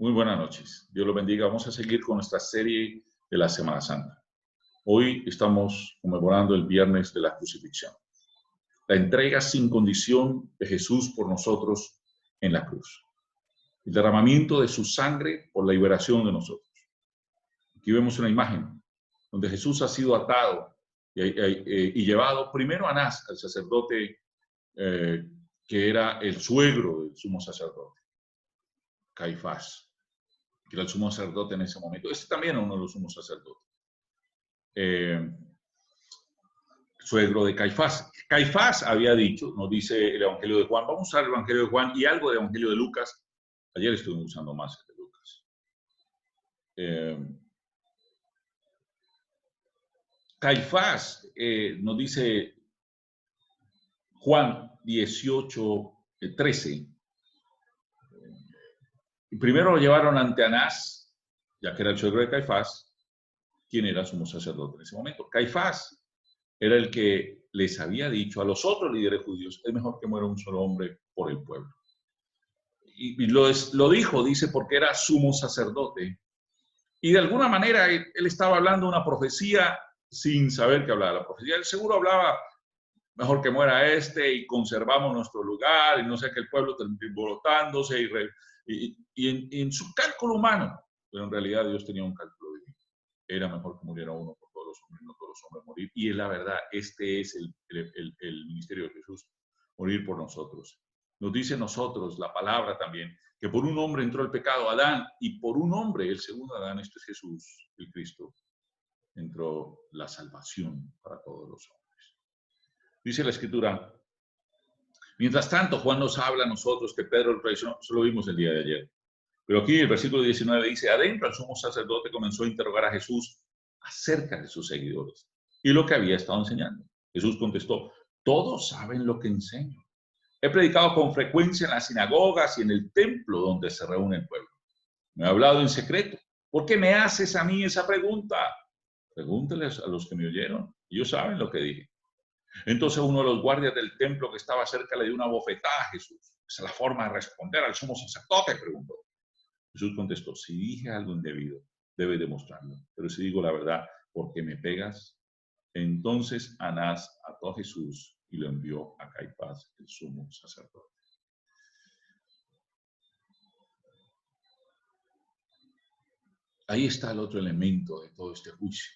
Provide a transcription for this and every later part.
Muy buenas noches. Dios los bendiga. Vamos a seguir con nuestra serie de la Semana Santa. Hoy estamos conmemorando el viernes de la crucifixión. La entrega sin condición de Jesús por nosotros en la cruz. El derramamiento de su sangre por la liberación de nosotros. Aquí vemos una imagen donde Jesús ha sido atado y llevado primero a Anás, al sacerdote que era el suegro del sumo sacerdote, Caifás, que era el sumo sacerdote en ese momento. Este también era uno de los sumos sacerdotes. Suegro de Caifás. Caifás había dicho, nos dice el Evangelio de Juan, vamos a usar el Evangelio de Juan y algo del Evangelio de Lucas. Ayer estuvimos usando más el de Lucas. Caifás, nos dice Juan 18:13. Primero lo llevaron ante Anás, ya que era el suegro de Caifás, quien era sumo sacerdote en ese momento. Caifás era el que les había dicho a los otros líderes judíos, es mejor que muera un solo hombre por el pueblo. Y lo dijo, dice, porque era sumo sacerdote. Y de alguna manera él estaba hablando una profecía sin saber que hablaba la profecía. Él seguro hablaba, mejor que muera este y conservamos nuestro lugar y no sé, que el pueblo termine alborotándose y en su cálculo humano. Pero en realidad Dios tenía un cálculo divino. Era mejor que muriera uno por todos los hombres, no todos los hombres morir. Y es la verdad, este es el ministerio de Jesús, morir por nosotros. Nos dice nosotros la palabra también, que por un hombre entró el pecado, Adán, y por un hombre, el segundo Adán, este es Jesús, el Cristo, entró la salvación para todos los hombres. Dice la Escritura, mientras tanto, Juan nos habla a nosotros que Pedro lo traicionó, eso lo vimos el día de ayer. Pero aquí el versículo 19 dice, adentro el sumo sacerdote comenzó a interrogar a Jesús acerca de sus seguidores y lo que había estado enseñando. Jesús contestó, todos saben lo que enseño. He predicado con frecuencia en las sinagogas y en el templo donde se reúne el pueblo. Me he hablado en secreto. ¿Por qué me haces a mí esa pregunta? Pregúnteles a los que me oyeron. Ellos saben lo que dije. Entonces uno de los guardias del templo que estaba cerca le dio una bofetada a Jesús. Esa es la forma de responder al sumo sacerdote, preguntó. Jesús contestó, si dije algo indebido, debe demostrarlo. Pero si digo la verdad, ¿por qué me pegas? Entonces Anás ató a Jesús y lo envió a Caifás, el sumo sacerdote. Ahí está el otro elemento de todo este juicio.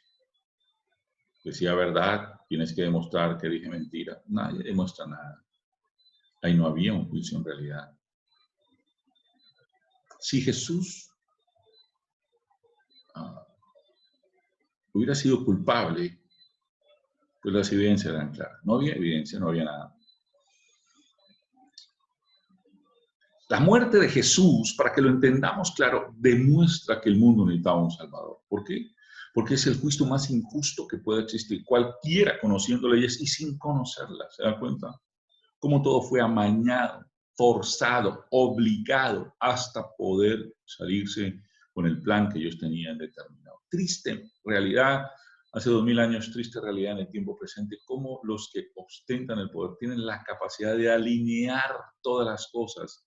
Decía verdad, tienes que demostrar que dije mentira. Nadie demuestra nada. Ahí no había un juicio en realidad. Si Jesús hubiera sido culpable, pues las evidencias eran claras. No había evidencia, no había nada. La muerte de Jesús, para que lo entendamos claro, demuestra que el mundo necesitaba un Salvador. ¿Por qué? Porque es el juicio más injusto que puede existir. Cualquiera conociendo leyes y sin conocerlas, ¿se da cuenta? Cómo todo fue amañado, forzado, obligado, hasta poder salirse con el plan que ellos tenían determinado. Triste realidad, hace 2000 años, triste realidad en el tiempo presente, cómo los que ostentan el poder tienen la capacidad de alinear todas las cosas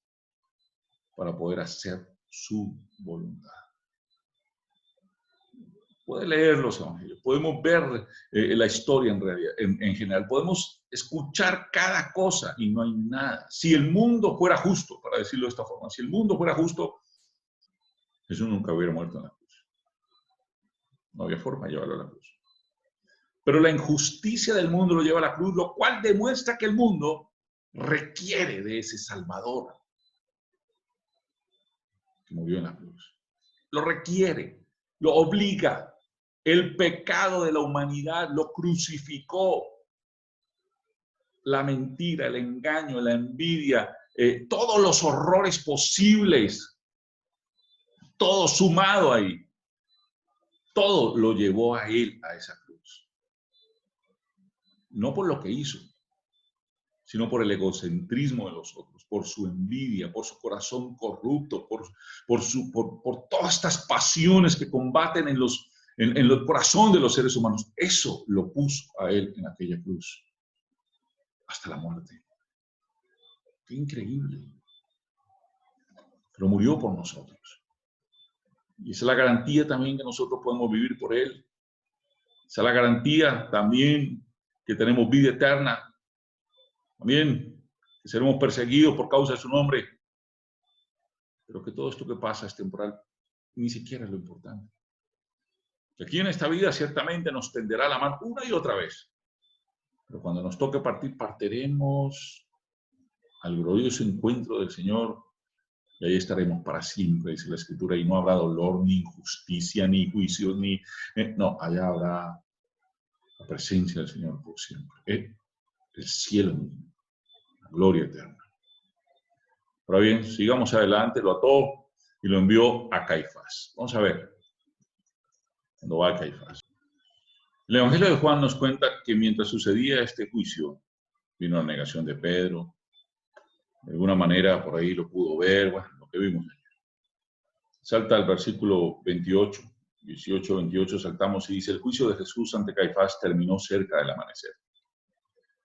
para poder hacer su voluntad. Puede leer los evangelios, podemos ver la historia en realidad, en general, podemos escuchar cada cosa y no hay nada. Si el mundo fuera justo, para decirlo de esta forma, si el mundo fuera justo, Jesús nunca hubiera muerto en la cruz. No había forma de llevarlo a la cruz. Pero la injusticia del mundo lo lleva a la cruz, lo cual demuestra que el mundo requiere de ese Salvador que murió en la cruz. Lo requiere, lo obliga. El pecado de la humanidad lo crucificó. La mentira, el engaño, la envidia, todos los horrores posibles, todo sumado ahí, todo lo llevó a él, a esa cruz. No por lo que hizo, sino por el egocentrismo de los otros, por su envidia, por su corazón corrupto, por todas estas pasiones que combaten en el corazón de los seres humanos. Eso lo puso a él en aquella cruz, hasta la muerte. Qué increíble. Pero murió por nosotros. Y esa es la garantía también que nosotros podemos vivir por Él. Esa es la garantía también que tenemos vida eterna. También que seremos perseguidos por causa de su nombre. Pero que todo esto que pasa es temporal. Ni siquiera es lo importante. Que aquí en esta vida ciertamente nos tenderá la mano una y otra vez. Pero cuando nos toque partir, partiremos al glorioso encuentro del Señor. Y ahí estaremos para siempre, dice la Escritura, y no habrá dolor, ni injusticia, ni juicio, ni... no, allá habrá la presencia del Señor por siempre. El cielo mismo, la gloria eterna. Ahora bien, sigamos adelante, lo ató y lo envió a Caifás. Vamos a ver, cuando va a Caifás. El Evangelio de Juan nos cuenta que mientras sucedía este juicio, vino la negación de Pedro. De alguna manera, por ahí lo pudo ver, bueno, lo que vimos. Salta al versículo 28, 18, 28, saltamos y dice, el juicio de Jesús ante Caifás terminó cerca del amanecer.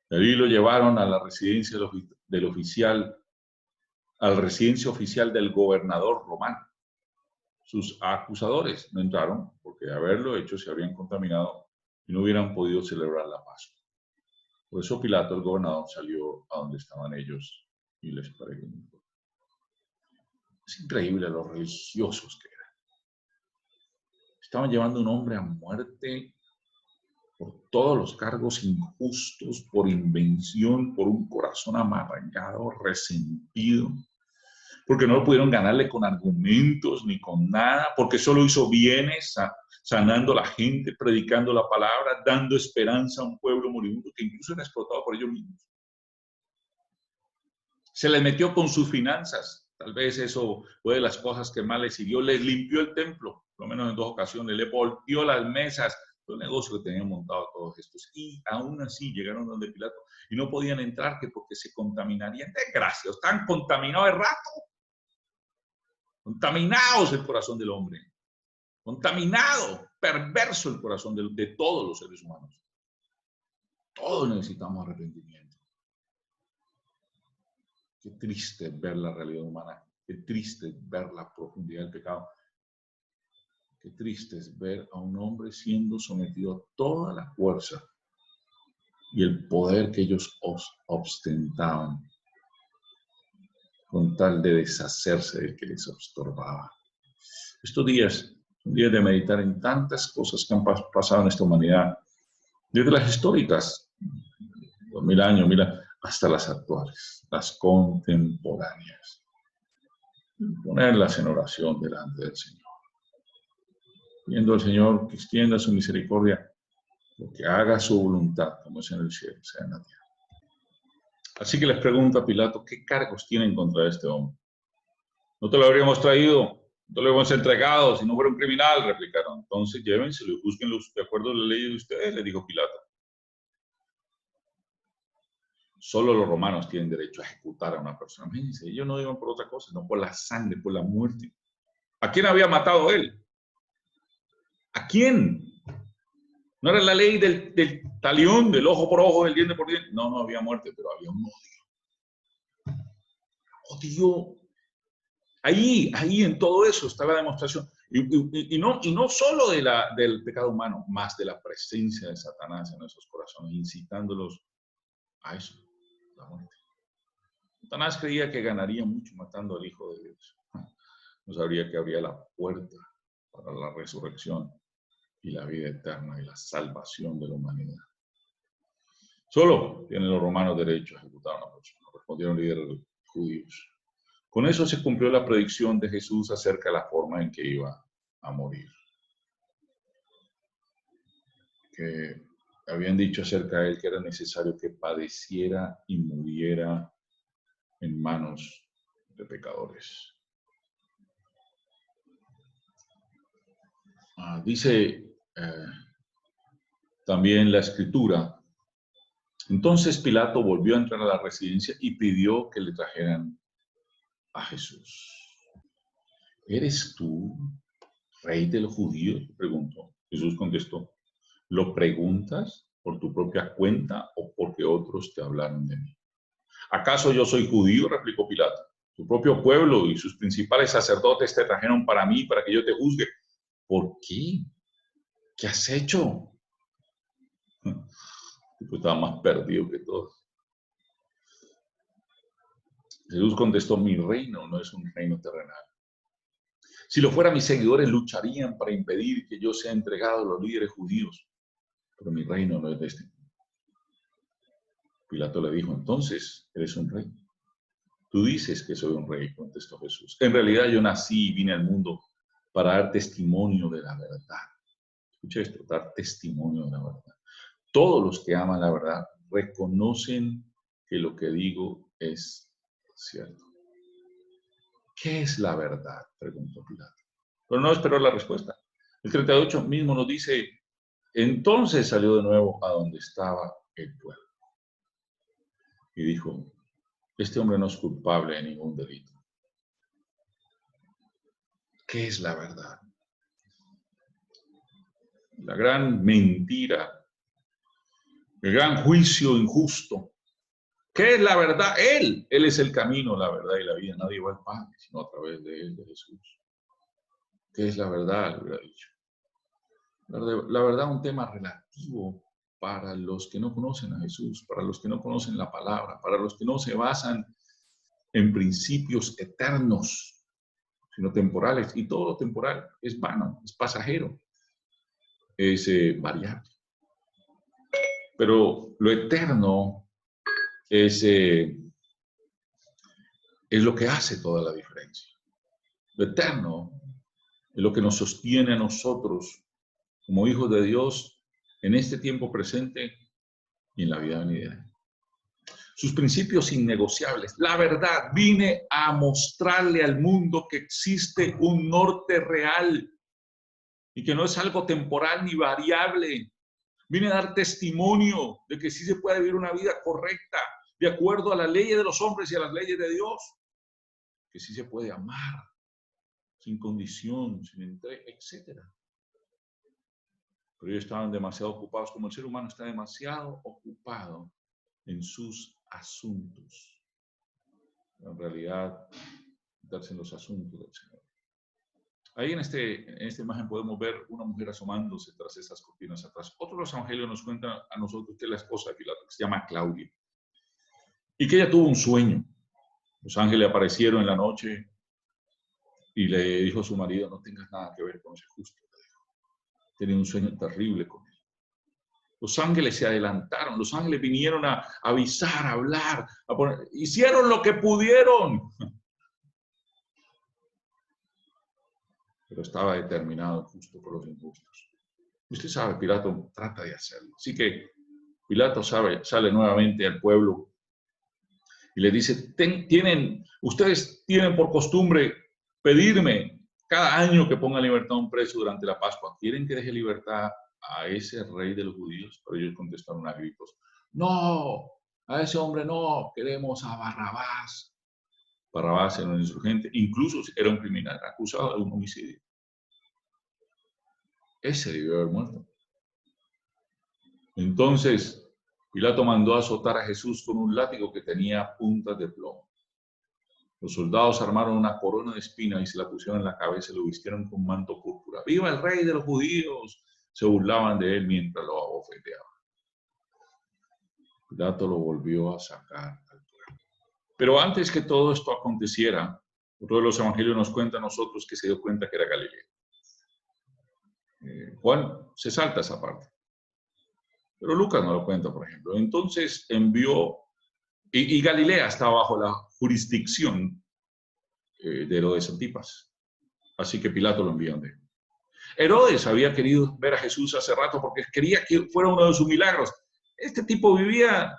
De ahí lo llevaron a la residencia del oficial, a la residencia oficial del gobernador romano. Sus acusadores no entraron porque de haberlo hecho se habrían contaminado y no hubieran podido celebrar la Pascua. Por eso Pilato, el gobernador, salió a donde estaban ellos y les preguntó. Es increíble los religiosos que eran. Estaban llevando a un hombre a muerte por todos los cargos injustos, por invención, por un corazón amargado, resentido, porque no pudieron ganarle con argumentos ni con nada, porque solo hizo bienes, sanando a la gente, predicando la palabra, dando esperanza a un pueblo moribundo que incluso era explotado por ellos mismos. Se les metió con sus finanzas. Tal vez eso fue de las cosas que más les siguió. Les limpió el templo, por lo menos en 2 ocasiones. Le volteó las mesas. Fue un negocio que tenían montado todos estos. Y aún así llegaron donde Pilato y no podían entrar que porque se contaminarían. Desgraciados, están contaminados de rato. Contaminados el corazón del hombre. Contaminado, perverso el corazón de todos los seres humanos. Todos necesitamos arrepentimiento. Qué triste ver la realidad humana, qué triste ver la profundidad del pecado. Qué triste es ver a un hombre siendo sometido a toda la fuerza y el poder que ellos ostentaban con tal de deshacerse del que les estorbaba. Estos días son días de meditar en tantas cosas que han pasado en esta humanidad, desde las históricas, 2000 años, mira, hasta las actuales, las contemporáneas. Ponerlas en oración delante del Señor. Pidiendo al Señor que extienda su misericordia, que haga su voluntad, como es en el cielo, sea en la tierra. Así que les pregunto a Pilato, ¿qué cargos tienen contra este hombre? No te lo habríamos traído, no te lo habríamos entregado, si no fuera un criminal, replicaron. Entonces llévenselo y júzguenlo de acuerdo a la ley de ustedes, le dijo Pilato. Solo los romanos tienen derecho a ejecutar a una persona. Fíjense, ellos no iban por otra cosa, no por la sangre, por la muerte. ¿A quién había matado él? ¿A quién? No era la ley del talión, del ojo por ojo, del diente por diente. No, no había muerte, pero había un odio. Odio. Ahí en todo eso está la demostración. Y no solo del pecado humano, más de la presencia de Satanás en esos corazones, incitándolos a eso, la muerte. Satanás creía que ganaría mucho matando al Hijo de Dios. No sabría que habría la puerta para la resurrección y la vida eterna y la salvación de la humanidad. Solo tienen los romanos derecho a ejecutar a una persona, respondieron líderes judíos. Con eso se cumplió la predicción de Jesús acerca de la forma en que iba a morir. Que habían dicho acerca de él que era necesario que padeciera y muriera en manos de pecadores. Dice también la Escritura. Entonces Pilato volvió a entrar a la residencia y pidió que le trajeran a Jesús. ¿Eres tú, rey de los judíos?, preguntó. Jesús contestó, ¿lo preguntas por tu propia cuenta o porque otros te hablaron de mí? ¿Acaso yo soy judío?, replicó Pilato. Tu propio pueblo y sus principales sacerdotes te trajeron para mí, para que yo te juzgue. ¿Por qué? ¿Qué has hecho? Tipo, estaba más perdido que todos. Jesús contestó, mi reino no es un reino terrenal. Si lo fuera, mis seguidores lucharían para impedir que yo sea entregado a los líderes judíos, pero mi reino no es de este mundo. Pilato le dijo, entonces, ¿eres un rey? Tú dices que soy un rey, contestó Jesús. En realidad yo nací y vine al mundo para dar testimonio de la verdad. Escucha esto, dar testimonio de la verdad. Todos los que aman la verdad reconocen que lo que digo es cierto. ¿Qué es la verdad?, preguntó Pilato. Pero no esperó la respuesta. El 38 mismo nos dice, entonces salió de nuevo a donde estaba el pueblo. Y dijo, este hombre no es culpable de ningún delito. ¿Qué es la verdad? La gran mentira, el gran juicio injusto. ¿Qué es la verdad? Él es el camino, la verdad y la vida. Nadie va al Padre, sino a través de él, de Jesús. ¿Qué es la verdad? Le hubiera dicho. La verdad es un tema relativo para los que no conocen a Jesús, para los que no conocen la palabra, para los que no se basan en principios eternos, sino temporales. Y todo lo temporal es vano, es pasajero, es variable. Pero lo eterno es lo que hace toda la diferencia. Lo eterno es lo que nos sostiene a nosotros como hijos de Dios en este tiempo presente y en la vida venidera. Sus principios innegociables. La verdad, vine a mostrarle al mundo que existe un norte real y que no es algo temporal ni variable. Vine a dar testimonio de que sí se puede vivir una vida correcta, de acuerdo a las leyes de los hombres y a las leyes de Dios. Que sí se puede amar, sin condición, sin entrega, etc. Pero ellos estaban demasiado ocupados, como el ser humano está demasiado ocupado en sus asuntos. En realidad, darse en los asuntos del Señor. Ahí en esta imagen podemos ver una mujer asomándose tras esas cortinas atrás. Otro de los evangelios nos cuenta a nosotros que es la esposa de Pilato, que se llama Claudia, y que ella tuvo un sueño. Los ángeles aparecieron en la noche y le dijo a su marido, no tengas nada que ver con ese justo. Tenía un sueño terrible con él. Los ángeles se adelantaron, los ángeles vinieron a avisar, a hablar, hicieron lo que pudieron. Pero estaba determinado justo por los injustos. Usted sabe, Pilato trata de hacerlo. Así que Pilato sale nuevamente al pueblo y le dice, ustedes tienen por costumbre pedirme cada año que ponga en libertad a un preso durante la Pascua. ¿Quieren que deje libertad a ese rey de los judíos? Pero ellos contestaron a gritos, no, a ese hombre no, queremos a Barrabás. Barrabás era un insurgente, incluso era un criminal acusado de un homicidio. Ese debió haber muerto. Entonces, Pilato mandó a azotar a Jesús con un látigo que tenía puntas de plomo. Los soldados armaron una corona de espinas y se la pusieron en la cabeza y lo vistieron con manto púrpura. ¡Viva el rey de los judíos! Se burlaban de él mientras lo abofeteaban. Pilato lo volvió a sacar al pueblo. Pero antes que todo esto aconteciera, otro de los evangelios nos cuenta a nosotros que se dio cuenta que era Galileo. Juan se salta esa parte. Pero Lucas no lo cuenta, por ejemplo. Entonces envió, y Galilea estaba bajo la jurisdicción de Herodes Antipas. Así que Pilato lo envió de él. Herodes había querido ver a Jesús hace rato porque quería que fuera uno de sus milagros. Este tipo vivía,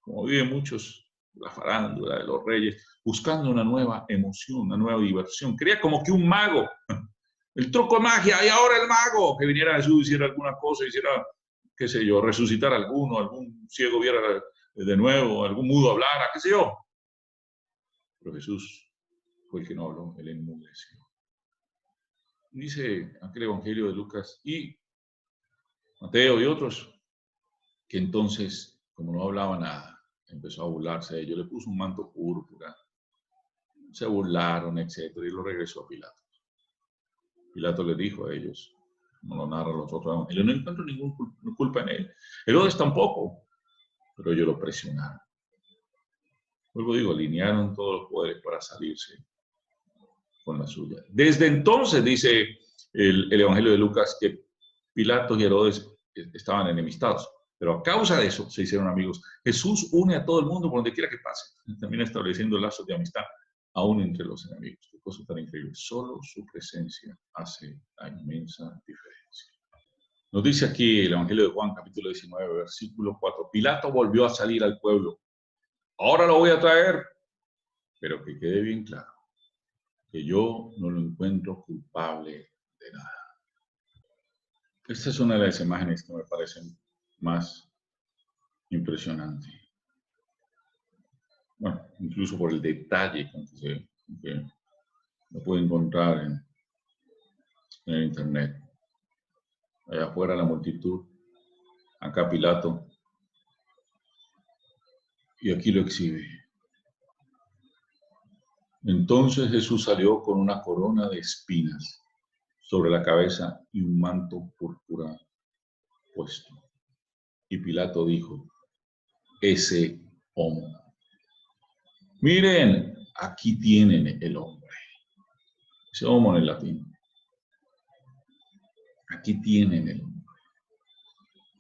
como viven muchos, la farándula de los reyes, buscando una nueva emoción, una nueva diversión. Quería como que un mago, el truco de magia, y ahora el mago, que viniera Jesús, hiciera alguna cosa, hiciera, qué sé yo, resucitar a alguno, algún ciego viera de nuevo, algún mudo hablara, qué sé yo. Pero Jesús fue el que no habló, él enmudeció. Dice aquel evangelio de Lucas y Mateo y otros, que entonces, como no hablaba nada, empezó a burlarse de ellos, le puso un manto púrpura se burlaron, etcétera, y lo regresó a Pilato. Pilato le dijo a ellos, como lo narran los otros evangelios, no encuentro ninguna culpa en él. Herodes tampoco, pero ellos lo presionaron. Luego digo, alinearon todos los poderes para salirse con la suya. Desde entonces, dice el Evangelio de Lucas, que Pilato y Herodes estaban enemistados, pero a causa de eso se hicieron amigos. Jesús une a todo el mundo por donde quiera que pase, también estableciendo lazos de amistad aún entre los enemigos. Qué cosa tan increíble. Solo su presencia hace la inmensa diferencia. Nos dice aquí el Evangelio de Juan, capítulo 19, versículo 4. Pilato volvió a salir al pueblo. Ahora lo voy a traer, pero que quede bien claro que yo no lo encuentro culpable de nada. Esta es una de las imágenes que me parecen más impresionantes. Bueno, incluso por el detalle que lo puede encontrar en el internet. Allá afuera la multitud, acá Pilato, y aquí lo exhibe. Entonces Jesús salió con una corona de espinas sobre la cabeza y un manto púrpura puesto. Y Pilato dijo, ese hombre. Miren, aquí tienen el hombre. Ese homo en el latín. Aquí tienen el hombre.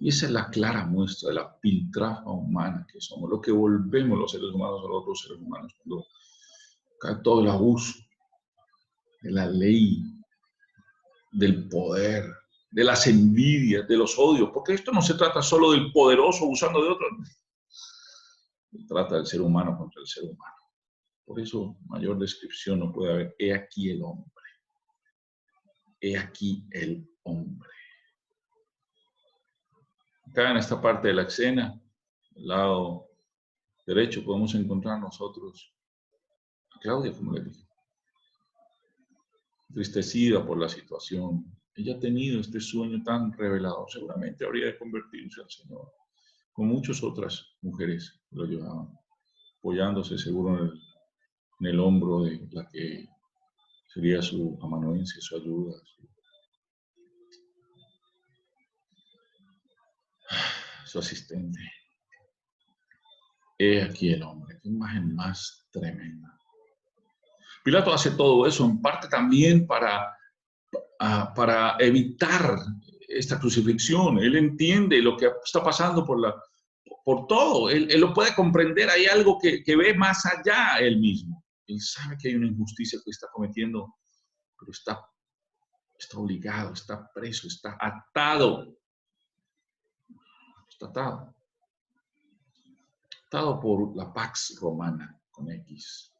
Y esa es la clara muestra de la piltrafa humana que somos, lo que volvemos los seres humanos a los otros seres humanos, cuando cae todo el abuso de la ley, del poder, de las envidias, de los odios, porque esto no se trata solo del poderoso abusando de otros, se trata del ser humano contra el ser humano. Por eso mayor descripción no puede haber. He aquí el hombre. He aquí el hombre. Acá en esta parte de la escena, al lado derecho, podemos encontrar nosotros a Claudia, como le dije, entristecida por la situación. Ella ha tenido este sueño tan revelador, seguramente habría de convertirse al Señor, como muchas otras mujeres lo llevaban, apoyándose seguro en el hombro de la que sería su amanuense, su ayuda, su asistente. He aquí el hombre, qué imagen más tremenda. Pilato hace todo eso en parte también para evitar esta crucifixión. Él entiende lo que está pasando por todo. Él lo puede comprender. Hay algo que ve más allá él mismo. Él sabe que hay una injusticia que está cometiendo, pero está obligado, está preso, está atado. Está atado. Atado por la Pax Romana, con X.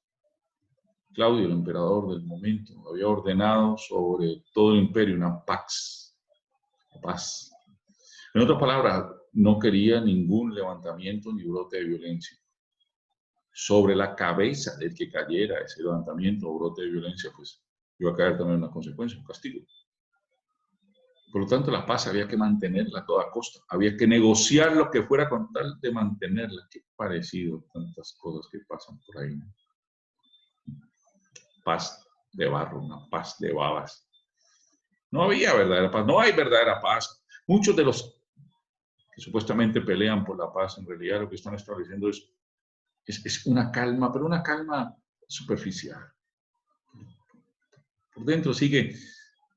Claudio, el emperador del momento, había ordenado sobre todo el imperio una pax, paz. En otras palabras, no quería ningún levantamiento ni brote de violencia. Sobre la cabeza del que cayera ese levantamiento o brote de violencia, pues iba a caer también una consecuencia, un castigo. Por lo tanto, la paz había que mantenerla a toda costa. Había que negociar lo que fuera con tal de mantenerla. Qué parecido tantas cosas que pasan por ahí. Paz de barro, una paz de babas. No había verdadera paz, no hay verdadera paz. Muchos de los que supuestamente pelean por la paz, en realidad lo que están estableciendo es una calma, pero una calma superficial. Por dentro sigue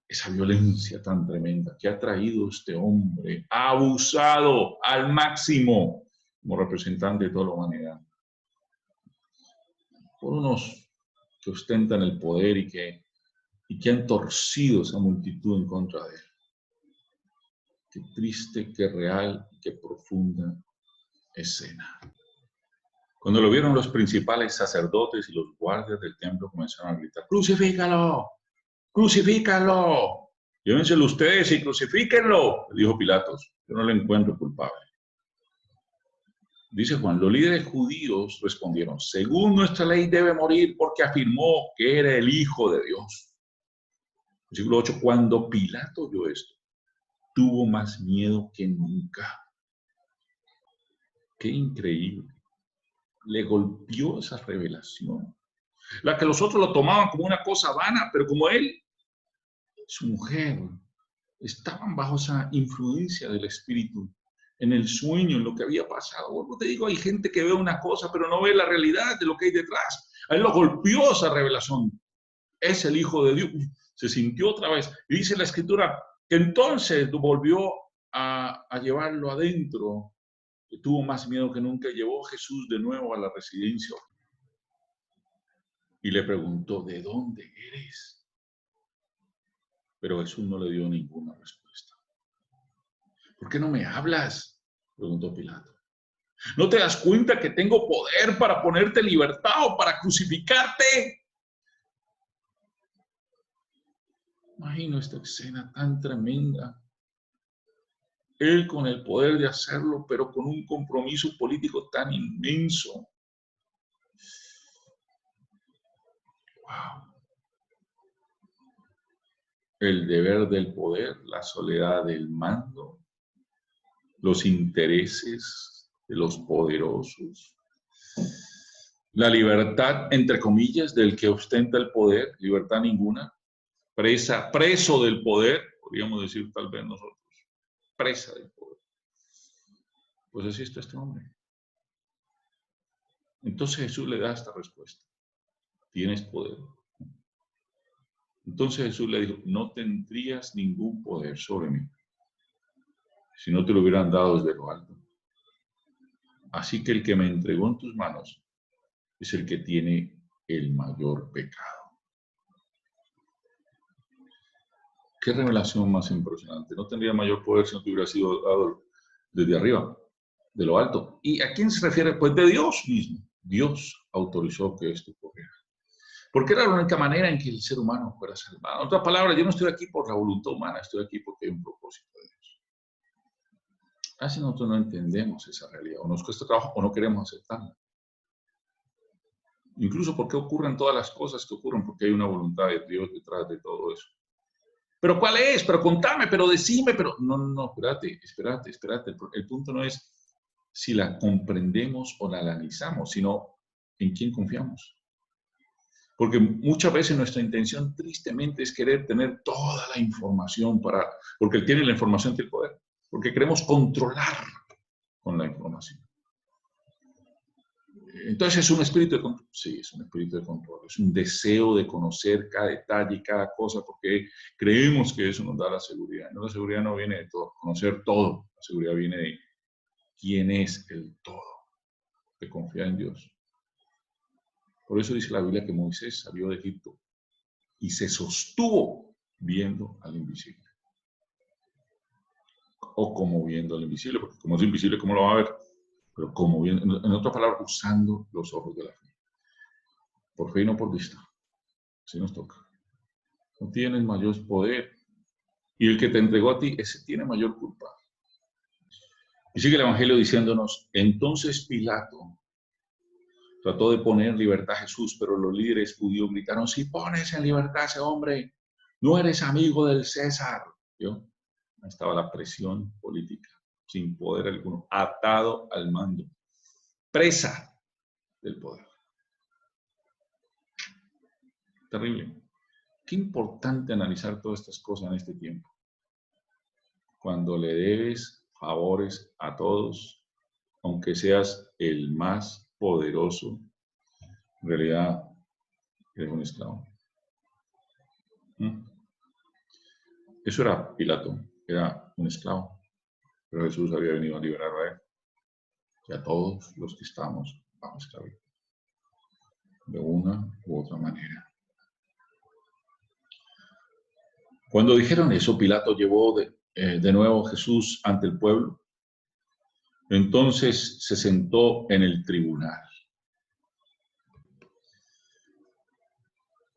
esa violencia tan tremenda que ha traído este hombre abusado al máximo como representante de toda la humanidad. Por unos que ostentan el poder y que han torcido esa multitud en contra de él. Qué triste, qué real, qué profunda escena. Cuando lo vieron los principales sacerdotes y los guardias del templo comenzaron a gritar, ¡crucifícalo! ¡Crucifícalo! Llévenselo ustedes y crucifíquenlo, dijo Pilatos. Yo no le encuentro culpable. Dice Juan, los líderes judíos respondieron, según nuestra ley debe morir porque afirmó que era el Hijo de Dios. Versículo 8, cuando Pilato oyó esto, tuvo más miedo que nunca. Qué increíble. Le golpeó esa revelación. la que los otros lo tomaban como una cosa vana, pero como él, su mujer, estaban bajo esa influencia del Espíritu, en el sueño, en lo que había pasado. Bueno, te digo, hay gente que ve una cosa, pero no ve la realidad de lo que hay detrás. A él lo golpeó esa revelación. Es el Hijo de Dios. Se sintió otra vez. Y dice la Escritura que entonces volvió a llevarlo adentro. Tuvo más miedo que nunca. Llevó a Jesús de nuevo a la residencia y le preguntó, ¿de dónde eres? Pero Jesús no le dio ninguna respuesta. ¿Por qué no me hablas?, preguntó Pilato. ¿No te das cuenta que tengo poder para ponerte en libertad o para crucificarte? Imagino esta escena tan tremenda. Él con el poder de hacerlo, pero con un compromiso político tan inmenso. Wow. El deber del poder, la soledad del mando, los intereses de los poderosos, la libertad, entre comillas, del que ostenta el poder, libertad ninguna, preso del poder, podríamos decir tal vez nosotros, presa del poder. Pues así está este hombre. Entonces Jesús le da esta respuesta. Tienes poder. Entonces Jesús le dijo, no tendrías ningún poder sobre mí si no te lo hubieran dado desde lo alto. Así que el que me entregó en tus manos es el que tiene el mayor pecado. Qué revelación más impresionante. No tendría mayor poder si no te hubiera sido dado desde arriba, de lo alto. ¿Y a quién se refiere? Pues de Dios mismo. Dios autorizó que esto ocurriera. Porque era la única manera en que el ser humano fuera salvado. En otras palabras, yo no estoy aquí por la voluntad humana, estoy aquí porque hay un propósito de Dios. Así nosotros no entendemos esa realidad, o nos cuesta trabajo o no queremos aceptarla. Incluso porque ocurren todas las cosas que ocurren, porque hay una voluntad de Dios detrás de todo eso. ¿Pero cuál es? Pero contame, pero decime, pero... No, espérate. El punto no es si la comprendemos o la analizamos, sino en quién confiamos. Porque muchas veces nuestra intención tristemente es querer tener toda la información porque él tiene la información y el poder, porque queremos controlar con la información. Entonces es un espíritu de control. Sí, es un espíritu de control. Es un deseo de conocer cada detalle, cada cosa, porque creemos que eso nos da la seguridad. No, la seguridad no viene de todo, conocer todo. La seguridad viene de quién es el todo, de confiar en Dios. Por eso dice la Biblia que Moisés salió de Egipto y se sostuvo viendo al invisible. O como viendo al invisible, porque como es invisible, ¿cómo lo va a ver? Pero como viendo, en otras palabras, usando los ojos de la fe. Por fe y no por vista. Así nos toca. No tienes mayor poder. Y el que te entregó a ti, ese tiene mayor culpa. Y sigue el Evangelio diciéndonos, entonces Pilato trató de poner en libertad a Jesús, pero los líderes judíos gritaron, si pones en libertad a ese hombre, no eres amigo del César. ¿Vio? Ahí estaba la presión política, sin poder alguno, atado al mando, presa del poder. Terrible. Qué importante analizar todas estas cosas en este tiempo. Cuando le debes favores a todos, aunque seas el más poderoso, en realidad eres un esclavo. Eso era Pilato, era un esclavo, pero Jesús había venido a liberar a él y a todos los que estamos bajo esclavitud, de una u otra manera. Cuando dijeron eso, Pilato llevó de nuevo a Jesús ante el pueblo. Entonces se sentó en el tribunal.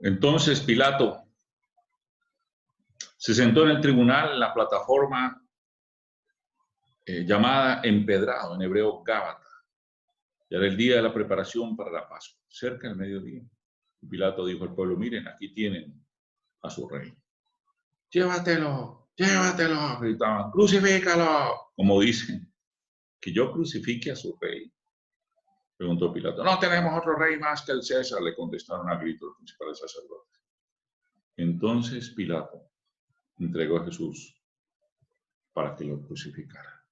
Entonces Pilato se sentó en el tribunal, en la plataforma llamada Empedrado, en hebreo Gábata. Ya era el día de la preparación para la Pascua, cerca del mediodía. Y Pilato dijo al pueblo, miren, aquí tienen a su rey. Llévatelo, gritaban, crucifícalo. Como dicen, que yo crucifique a su rey. Preguntó Pilato. No tenemos otro rey más que el César, le contestaron a gritos los principales sacerdotes. Entonces Pilato entregó a Jesús para que lo crucificara.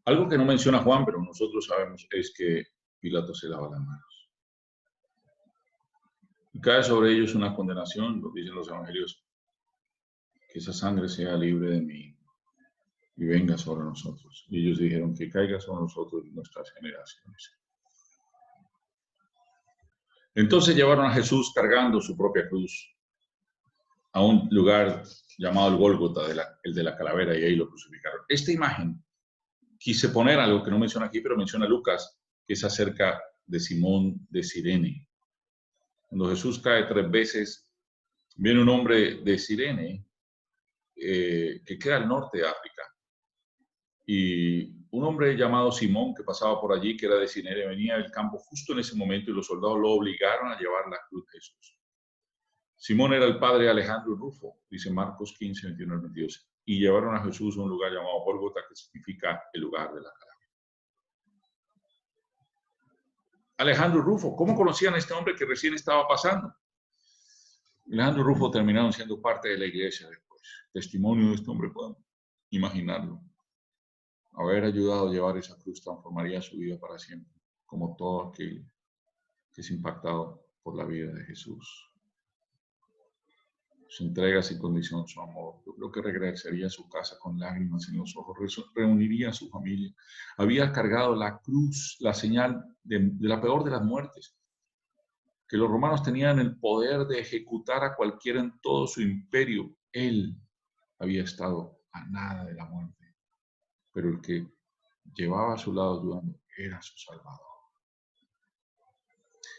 Algo que no menciona Juan, pero nosotros sabemos, es que Pilato se lava las manos. Y cae sobre ellos una condenación, lo dicen los evangelios, que esa sangre sea libre de mí y venga sobre nosotros. Y ellos dijeron que caiga sobre nosotros y nuestras generaciones. Entonces llevaron a Jesús cargando su propia cruz a un lugar llamado el Gólgota, el de la calavera, y ahí lo crucificaron. Esta imagen, quise poner algo que no menciona aquí, pero menciona Lucas, que es acerca de Simón de Cirene. Cuando Jesús cae 3 veces, viene un hombre de Cirene, que queda al norte de África, y un hombre llamado Simón, que pasaba por allí, que era de Cirene, venía del campo justo en ese momento, y los soldados lo obligaron a llevar la cruz de Jesús. Simón era el padre de Alejandro y Rufo, dice Marcos 15, 21 al 22, y llevaron a Jesús a un lugar llamado Gólgota, que significa el lugar de la calavera. Alejandro y Rufo, ¿cómo conocían a este hombre que recién estaba pasando? Alejandro y Rufo terminaron siendo parte de la iglesia después. Testimonio de este hombre, podemos imaginarlo. Haber ayudado a llevar esa cruz transformaría su vida para siempre, como todo aquel que es impactado por la vida de Jesús. Su entrega sin condición, su amor. Yo creo que regresaría a su casa con lágrimas en los ojos, reuniría a su familia. Había cargado la cruz, la señal de la peor de las muertes, que los romanos tenían el poder de ejecutar a cualquiera en todo su imperio. Él había estado a nada de la muerte, pero el que llevaba a su lado ayudando era su Salvador.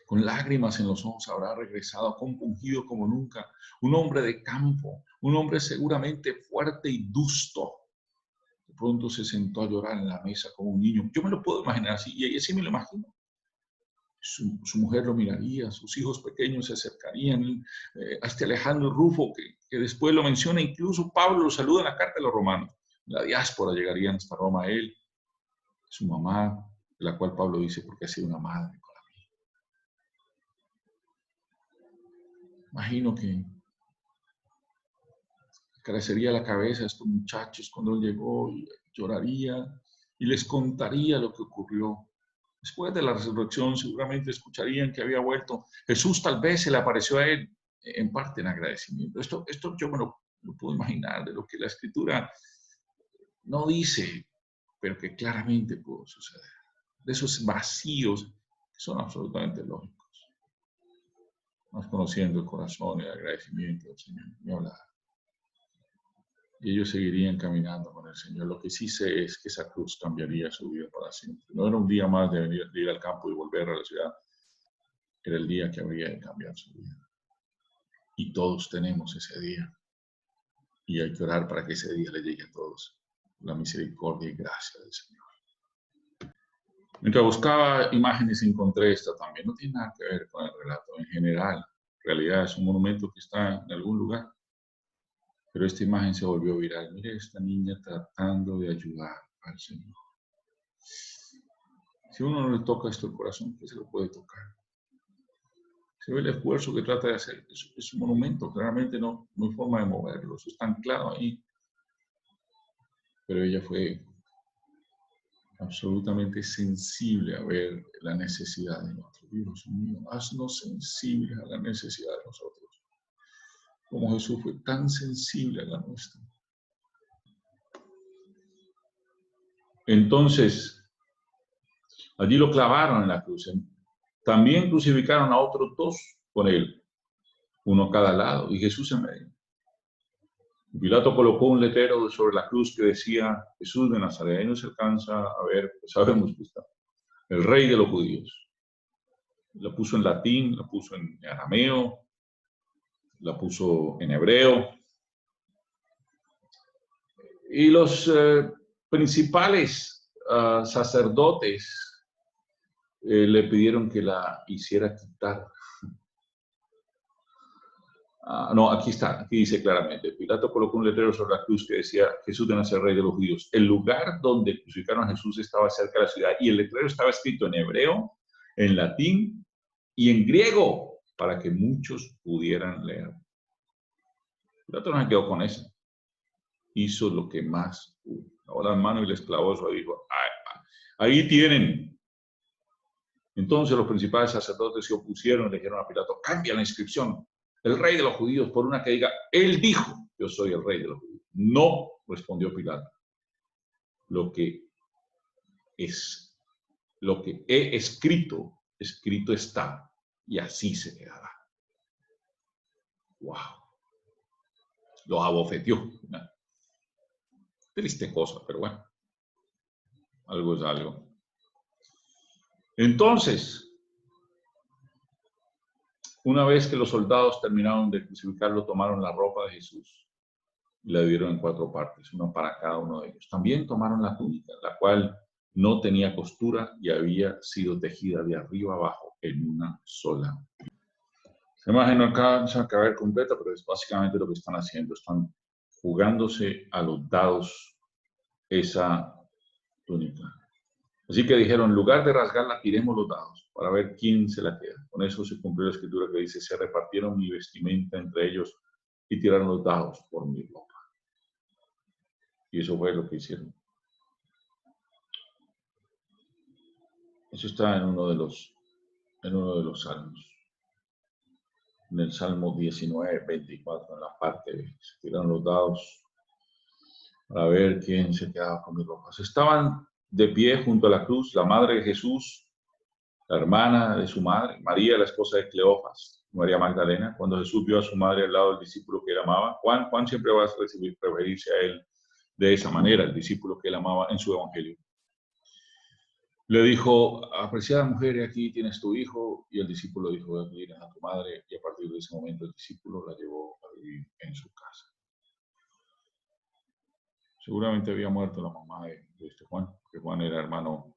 Con lágrimas en los ojos habrá regresado, compungido como nunca, un hombre de campo, un hombre seguramente fuerte y dusto. De pronto se sentó a llorar en la mesa como un niño. Yo me lo puedo imaginar así, y así me lo imagino. Su mujer lo miraría, sus hijos pequeños se acercarían, hasta Alejandro Rufo, que después lo menciona, incluso Pablo lo saluda en la carta de los romanos. La diáspora llegarían hasta Roma, él, su mamá, de la cual Pablo dice, porque ha sido una madre. Imagino que carecería la cabeza a estos muchachos cuando él llegó y lloraría y les contaría lo que ocurrió. Después de la resurrección seguramente escucharían que había vuelto. Jesús tal vez se le apareció a él en parte en agradecimiento. Esto yo me lo puedo imaginar, de lo que la Escritura no dice, pero que claramente pudo suceder. De esos vacíos que son absolutamente lógicos. Más conociendo el corazón y el agradecimiento del Señor, ni hablar. Y ellos seguirían caminando con el Señor. Lo que sí sé es que esa cruz cambiaría su vida para siempre. No era un día más de ir al campo y volver a la ciudad. Era el día que habría de cambiar su vida. Y todos tenemos ese día. Y hay que orar para que ese día le llegue a todos la misericordia y gracia del Señor. Mientras buscaba imágenes encontré esta también. No tiene nada que ver con el relato en general. En realidad es un monumento que está en algún lugar. Pero esta imagen se volvió viral. Mire esta niña tratando de ayudar al Señor. Si uno no le toca esto al corazón, ¿qué se lo puede tocar? Se ve el esfuerzo que trata de hacer. Es un monumento, claramente no hay forma de moverlo. Eso está anclado ahí. Pero ella fue absolutamente sensible a ver la necesidad de nosotros. Dios mío, haznos sensibles a la necesidad de nosotros. Como Jesús fue tan sensible a la nuestra. Entonces, allí lo clavaron en la cruz. También crucificaron a otros 2 con él, uno a cada lado, y Jesús en medio. Pilato colocó un letrero sobre la cruz que decía Jesús de Nazaret. Ahí no se alcanza a ver, pues sabemos que está. El rey de los judíos. La puso en latín, la puso en arameo, la puso en hebreo. Y los principales sacerdotes le pidieron que la hiciera quitar. No, aquí está, aquí dice claramente, Pilato colocó un letrero sobre la cruz que decía, Jesús de Nazaret, Rey de los Judíos. El lugar donde crucificaron a Jesús estaba cerca de la ciudad y el letrero estaba escrito en hebreo, en latín y en griego, para que muchos pudieran leer. Pilato no se quedó con eso. Hizo lo que más pudo. Lavó las manos y les clavó eso y dijo, ahí tienen. Entonces los principales sacerdotes se opusieron y le dijeron a Pilato, cambia la inscripción, el rey de los judíos, por una que diga, él dijo, yo soy el rey de los judíos. No, respondió Pilato, lo que he escrito, escrito está, y así se quedará. Wow. Los abofeteó. Triste cosa, pero bueno, algo es algo. Entonces, una vez que los soldados terminaron de crucificarlo, tomaron la ropa de Jesús y la dividieron en 4 partes, una para cada uno de ellos. También tomaron la túnica, la cual no tenía costura y había sido tejida de arriba abajo en una sola. La imagen no alcanza a ver completa, pero es básicamente lo que están haciendo. Están jugándose a los dados esa túnica. Así que dijeron, en lugar de rasgarla, tiremos los dados para ver quién se la queda. Con eso se cumplió la escritura que dice, se repartieron mi vestimenta entre ellos y tiraron los dados por mi ropa. Y eso fue lo que hicieron. Eso está en uno de los salmos. En el Salmo 19, 24, en la parte B. Se tiraron los dados para ver quién se quedaba con mis ropas. Estaban de pie junto a la cruz la madre de Jesús, la hermana de su madre, María, la esposa de Cleofas, María Magdalena. Cuando Jesús vio a su madre al lado del discípulo que él amaba, Juan siempre va a referirse a él de esa manera, el discípulo que él amaba en su evangelio. Le dijo, apreciada mujer, aquí tienes tu hijo, y el discípulo dijo, aquí tienes a tu madre, y a partir de ese momento el discípulo la llevó a vivir en su casa. Seguramente había muerto la mamá de este Juan, que Juan era hermano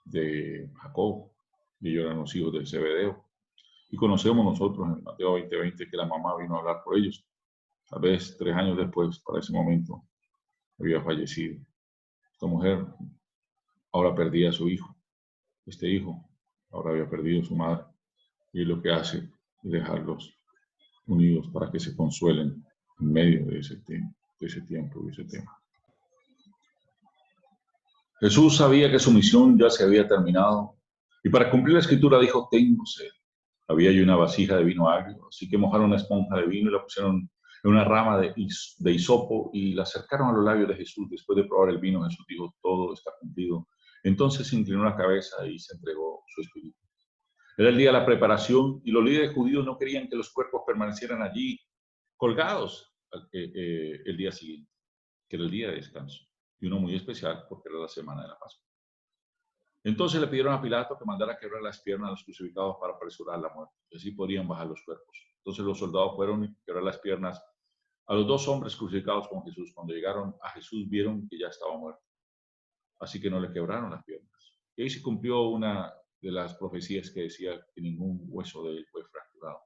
de Jacob, y ellos eran los hijos del Zebedeo. Y conocemos nosotros en Mateo 20:20 que la mamá vino a hablar por ellos. Tal vez 3 años después, para ese momento, había fallecido. Esta mujer ahora perdía a su hijo. Este hijo ahora había perdido a su madre. Y lo que hace es dejarlos unidos para que se consuelen en medio de ese tiempo y ese tema. Jesús sabía que su misión ya se había terminado y para cumplir la escritura dijo, tengo sed. Había allí una vasija de vino agrio, así que mojaron una esponja de vino y la pusieron en una rama de hisopo y la acercaron a los labios de Jesús. Después de probar el vino, Jesús dijo, todo está cumplido. Entonces se inclinó la cabeza y se entregó su espíritu. Era el día de la preparación y los líderes judíos no querían que los cuerpos permanecieran allí colgados el día siguiente, que era el día de descanso, y uno muy especial porque era la semana de la Pascua. Entonces le pidieron a Pilato que mandara quebrar las piernas a los crucificados para apresurar la muerte, y así podrían bajar los cuerpos. Entonces los soldados fueron a quebrar las piernas a los 2 hombres crucificados con Jesús. Cuando llegaron a Jesús vieron que ya estaba muerto, así que no le quebraron las piernas. Y ahí se cumplió una de las profecías que decía que ningún hueso de él fue fracturado.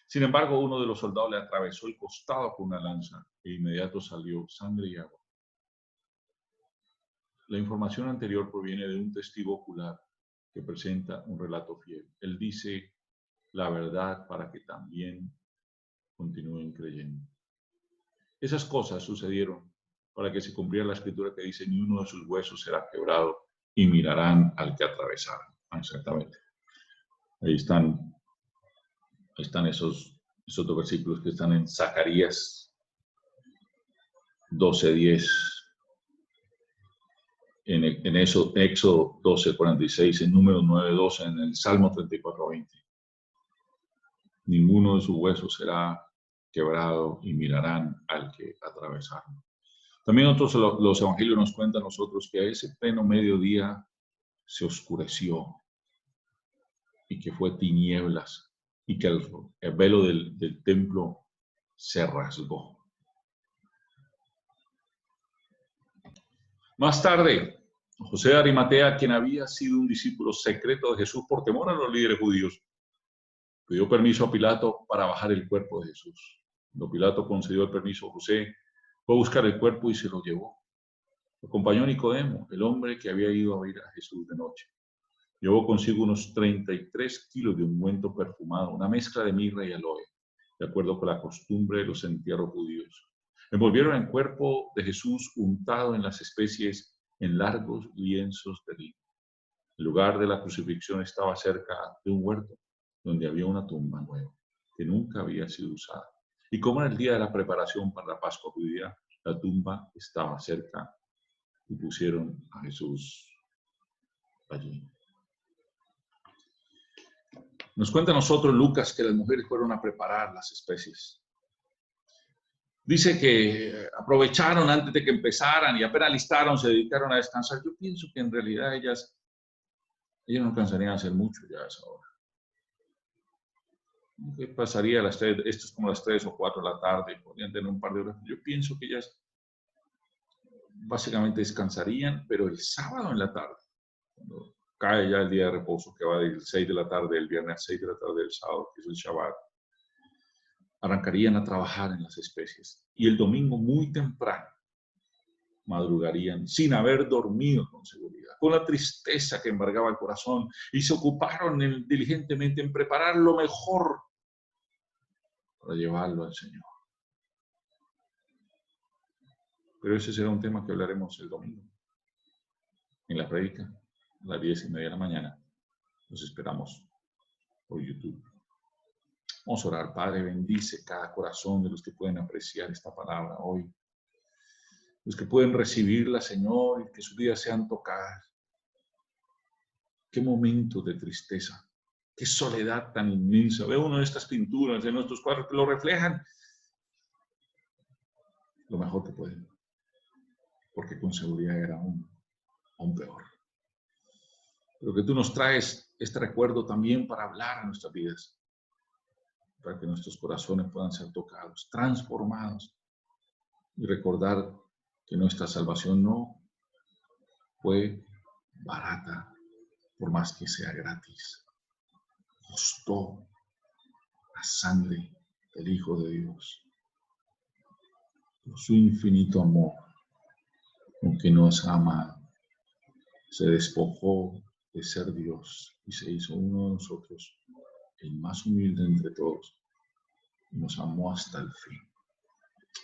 Sin embargo, uno de los soldados le atravesó el costado con una lanza e inmediato salió sangre y agua. La información anterior proviene de un testigo ocular que presenta un relato fiel. Él dice la verdad para que también continúen creyendo. Esas cosas sucedieron para que se cumpliera la escritura que dice, ni uno de sus huesos será quebrado y mirarán al que atravesaron. Exactamente. Ahí están esos 2 versículos que están en Zacarías 12:10. En eso, Éxodo 12:46, en Números 9:12, en el Salmo 34:20. Ninguno de sus huesos será quebrado y mirarán al que atravesaron. También los evangelios nos cuentan a nosotros que a ese pleno mediodía se oscureció y que fue tinieblas y que el velo del templo se rasgó. Más tarde, José de Arimatea, quien había sido un discípulo secreto de Jesús por temor a los líderes judíos, Pidió permiso a Pilato para bajar el cuerpo de Jesús. Cuando Pilato concedió el permiso, José fue a buscar el cuerpo y se lo llevó. Lo acompañó Nicodemo, el hombre que había ido a ver a Jesús de noche. Llevó consigo unos 33 kilos de ungüento perfumado, una mezcla de mirra y aloe, de acuerdo con la costumbre de los entierros judíos. Envolvieron el cuerpo de Jesús untado en las especies en largos lienzos de lino. El lugar de la crucifixión estaba cerca de un huerto, donde había una tumba nueva, que nunca había sido usada. Y como era el día de la preparación para la Pascua judía, la tumba estaba cerca y pusieron a Jesús allí. Nos cuenta a nosotros Lucas que las mujeres fueron a preparar las especies. Dice que aprovecharon antes de que empezaran y apenas listaron, se dedicaron a descansar. Yo pienso que en realidad ellas no alcanzarían a hacer mucho ya a esa hora. ¿Qué pasaría a las 3? Esto es como las 3 o 4 de la tarde, podrían tener un par de horas. Yo pienso que ellas básicamente descansarían, pero el sábado en la tarde, cuando cae ya el día de reposo, que va del 6 de la tarde del viernes al 6 de la tarde del sábado, que es el Shabbat, arrancarían a trabajar en las especies. Y el domingo muy temprano madrugarían sin haber dormido con seguridad, con la tristeza que embargaba el corazón, y se ocuparon diligentemente en preparar lo mejor para llevarlo al Señor. Pero ese será un tema que hablaremos el domingo en la prédica a las 10:30 de la mañana. Los esperamos por YouTube. Vamos a orar. Padre, bendice cada corazón de los que pueden apreciar esta palabra hoy, los que pueden recibirla, Señor, y que sus vidas sean tocadas. Qué momentos de tristeza, qué soledad tan inmensa. Veo una de estas pinturas de nuestros cuadros que lo reflejan lo mejor que pueden, porque con seguridad era aún peor. Pero que tú nos traes este recuerdo también para hablar a nuestras vidas, para que nuestros corazones puedan ser tocados, transformados, y recordar que nuestra salvación no fue barata, por más que sea gratis. Costó la sangre del Hijo de Dios, por su infinito amor, con que nos ama, se despojó de ser Dios y se hizo uno de nosotros, el más humilde entre todos, y nos amó hasta el fin.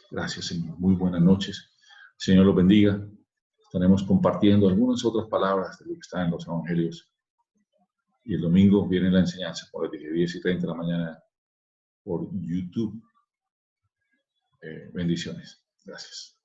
Gracias, Señor. Muy buenas noches. Señor los bendiga. Estaremos compartiendo algunas otras palabras de lo que está en los evangelios. Y el domingo viene la enseñanza por las 10:30 de la mañana por YouTube. Bendiciones. Gracias.